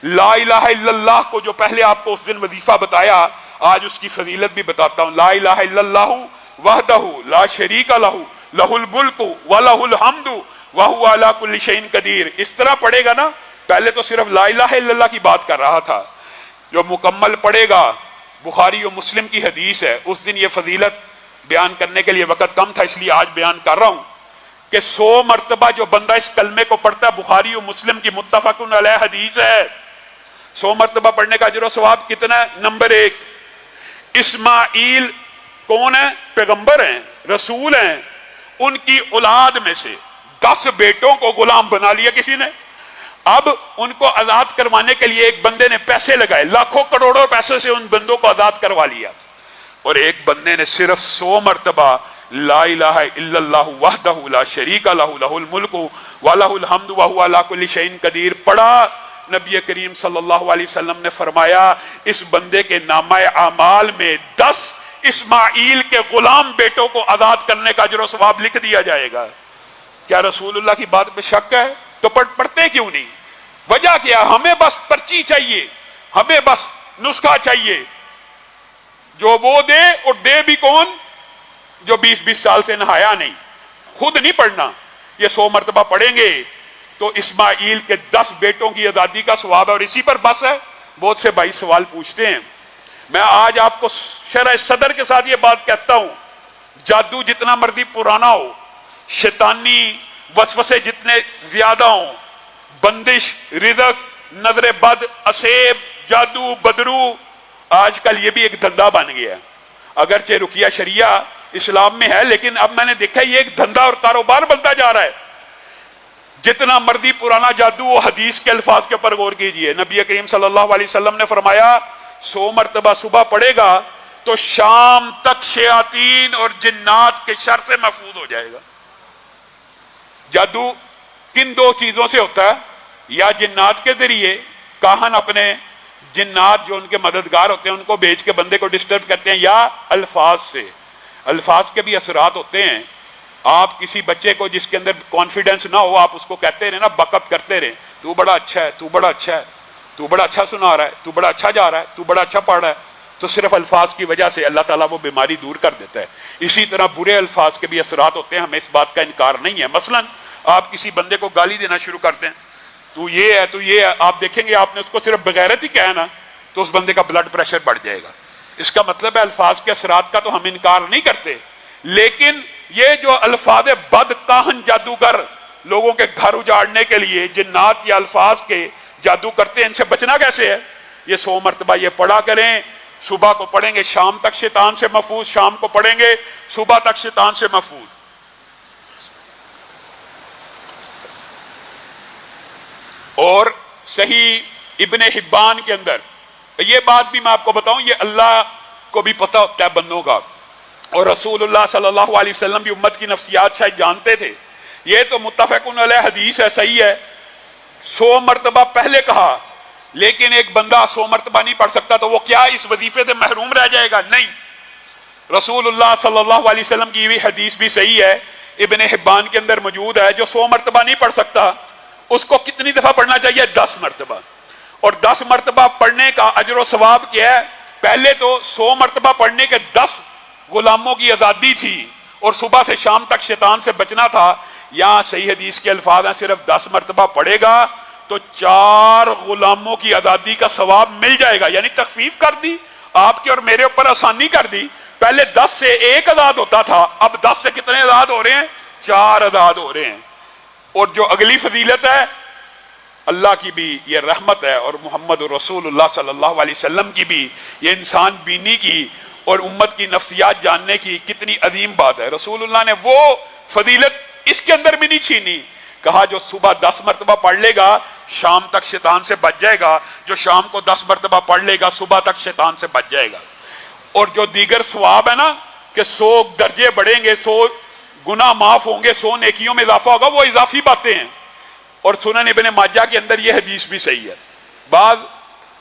لا الہ الا اللہ کو جو پہلے آپ کو اس دن وظیفہ بتایا، آج اس کی فضیلت بھی بتاتا ہوں۔ لا الہ الا اللہ وحدہ لا شریک لہ لہ الملک ولہ الحمد وہو علی کل شیء قدیر۔ اس طرح پڑھے گا نا، پہلے تو صرف لا الہ الا اللہ کی بات کر رہا تھا، جو مکمل پڑھے گا، بخاری و مسلم کی حدیث ہے، اس دن یہ فضیلت بیان کرنے کے لیے وقت کم تھا، اس لیے آج بیان کر رہا ہوں کہ 100 مرتبہ جو بندہ اس کلمے کو پڑھتا ہے، بخاری و مسلم کی متفق علیہ حدیث ہے، 100 مرتبہ پڑھنے کا اجر و ثواب کتنا ہے؟ نمبر 1، اسماعیل کون ہے؟ پیغمبر ہیں، رسول ہیں، ان کی اولاد میں سے 10 بیٹوں کو غلام بنا لیا کسی نے، اب ان کو آزاد کروانے کے لیے ایک بندے نے پیسے لگائے، لاکھوں کروڑوں پیسے سے ان بندوں کو آزاد کروا لیا، اور ایک بندے نے صرف 100 مرتبہ لا الہ الا اللہ وحدہ لا شریک لہ لہ الملک ولہ الحمد وہو علی کل شیء قدیر پڑھا۔ نبی کریم صلی اللہ علیہ وسلم نے فرمایا اس بندے کے نامہ اعمال میں 10 اسماعیل کے غلام بیٹوں کو آزاد کرنے کا اجر و ثواب لکھ دیا جائے گا۔ کیا رسول اللہ کی بات پہ شک ہے؟ تو پڑھتے کیوں نہیں؟ وجہ کیا؟ ہمیں بس پرچی چاہیے، ہمیں بس نسخہ چاہیے، جو وہ دے، اور دے بھی کون؟ جو 20 سال سے نہایا نہیں، خود نہیں پڑھنا۔ یہ 100 مرتبہ پڑھیں گے تو اسماعیل کے 10 بیٹوں کی آزادی کا ثواب ہے، اور اسی پر بس ہے۔ بہت سے بھائی سوال پوچھتے ہیں، میں آج آپ کو شرح صدر کے ساتھ یہ بات کہتا ہوں، جادو جتنا مرضی پرانا ہو، شیطانی وسوسے جتنے زیادہ ہوں، بندش، رزق، نظر بد، اسیب، جادو، بدرو، آج کل یہ بھی ایک دھندا بن گیا ہے۔ اگرچہ رقیہ شریعہ اسلام میں ہے، لیکن اب میں نے دیکھا یہ ایک دھندا اور کاروبار بنتا جا رہا ہے۔ جتنا مرضی پرانا جادو و حدیث کے الفاظ کے اوپر غور کیجئے، نبی کریم صلی اللہ علیہ وسلم نے فرمایا 100 مرتبہ صبح پڑھے گا تو شام تک شیاطین اور جنات کے شر سے محفوظ ہو جائے گا۔ جادو کن 2 چیزوں سے ہوتا ہے؟ یا جنات کے ذریعے، کاہن اپنے جنات جو ان کے مددگار ہوتے ہیں ان کو بھیج کے بندے کو ڈسٹرب کرتے ہیں، یا الفاظ سے۔ الفاظ کے بھی اثرات ہوتے ہیں۔ آپ کسی بچے کو جس کے اندر کانفیڈنس نہ ہو، آپ اس کو کہتے رہے نا، بک اپ کرتے رہے، تو بڑا اچھا ہے، تو بڑا اچھا ہے، تو بڑا اچھا سنا رہا ہے، تو بڑا اچھا جا رہا ہے، تو بڑا اچھا پڑھ رہا ہے، تو صرف الفاظ کی وجہ سے اللہ تعالیٰ وہ بیماری دور کر دیتا ہے۔ اسی طرح برے الفاظ کے بھی اثرات ہوتے ہیں، ہمیں اس بات کا انکار نہیں ہے۔ مثلا آپ کسی بندے کو گالی دینا شروع کرتے ہیں، تو یہ ہے، تو یہ ہے، آپ دیکھیں گے آپ نے اس کو صرف بغیرت ہی کہا نا، تو اس بندے کا بلڈ پریشر بڑھ جائے گا۔ اس کا مطلب ہے الفاظ کے اثرات کا تو ہم انکار نہیں کرتے، لیکن یہ جو الفاظ بد، کاہن، جادوگر لوگوں کے گھر اجاڑنے کے لیے جنات یا الفاظ کے جادو کرتے ہیں، ان سے بچنا کیسے ہے؟ یہ 100 مرتبہ یہ پڑھا کریں۔ صبح کو پڑھیں گے شام تک شیطان سے محفوظ، شام کو پڑھیں گے صبح تک شیطان سے محفوظ۔ اور صحیح ابن حبان کے اندر یہ بات بھی میں آپ کو بتاؤں، یہ اللہ کو بھی پتہ ہوتا ہے بندوں کا، اور رسول اللہ صلی اللہ علیہ وسلم بھی امت کی نفسیات شاید جانتے تھے۔ یہ تو متفق علیہ حدیث ہے، صحیح ہے، 100 مرتبہ پہلے کہا، لیکن ایک بندہ 100 مرتبہ نہیں پڑھ سکتا تو وہ کیا اس وظیفے سے محروم رہ جائے گا؟ نہیں، رسول اللہ صلی اللہ علیہ وسلم کی بھی حدیث بھی صحیح ہے، ابن حبان کے اندر موجود ہے، جو 100 مرتبہ نہیں پڑھ سکتا اس کو کتنی دفعہ پڑھنا چاہیے؟ 10 مرتبہ۔ اور 10 مرتبہ پڑھنے کا اجر و ثواب کیا ہے؟ پہلے تو 100 مرتبہ پڑھنے کے 10 غلاموں کی آزادی تھی، اور صبح سے شام تک شیطان سے بچنا تھا۔ یہاں صحیح حدیث کے الفاظ ہیں صرف 10 مرتبہ پڑھے گا تو 4 غلاموں کی آزادی کا ثواب مل جائے گا، یعنی تخفیف کر دی آپ کے اور میرے اوپر، آسانی کر دی۔ پہلے 10 سے 1 آزاد ہوتا تھا، اب 10 سے کتنے آزاد ہو رہے ہیں؟ 4 آزاد ہو رہے ہیں۔ اور جو اگلی فضیلت ہے، اللہ کی بھی یہ رحمت ہے، اور محمد رسول اللہ صلی اللہ علیہ وسلم کی بھی یہ انسان بینی کی اور امت کی نفسیات جاننے کی کتنی عظیم بات ہے۔ رسول اللہ نے وہ فضیلت اس کے اندر بھی نہیں چھینی، کہا جو صبح 10 مرتبہ پڑھ لے گا شام تک شیطان سے بچ جائے گا، جو شام کو 10 مرتبہ پڑھ لے گا صبح تک شیطان سے بچ جائے گا۔ اور جو دیگر ثواب ہے نا کہ 100 درجے بڑھیں گے، 100 گناہ معاف ہوں گے، 100 نیکیوں میں اضافہ ہوگا، وہ اضافی باتیں ہیں۔ اور سنن ابن ماجہ کے اندر یہ حدیث بھی صحیح ہے۔ بعض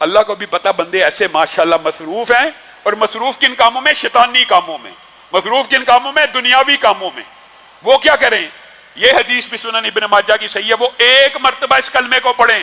اللہ کو بھی پتہ بندے ایسے ماشاءاللہ مصروف ہیں، اور مصروف کن کاموں میں؟ شیطانی کاموں میں۔ مصروف کن کاموں میں؟ دنیاوی کاموں میں۔ وہ کیا کریں؟ یہ حدیث بھی سنن ابن ماجہ کی صحیح ہے، وہ 1 مرتبہ اس کلمے کو پڑھیں،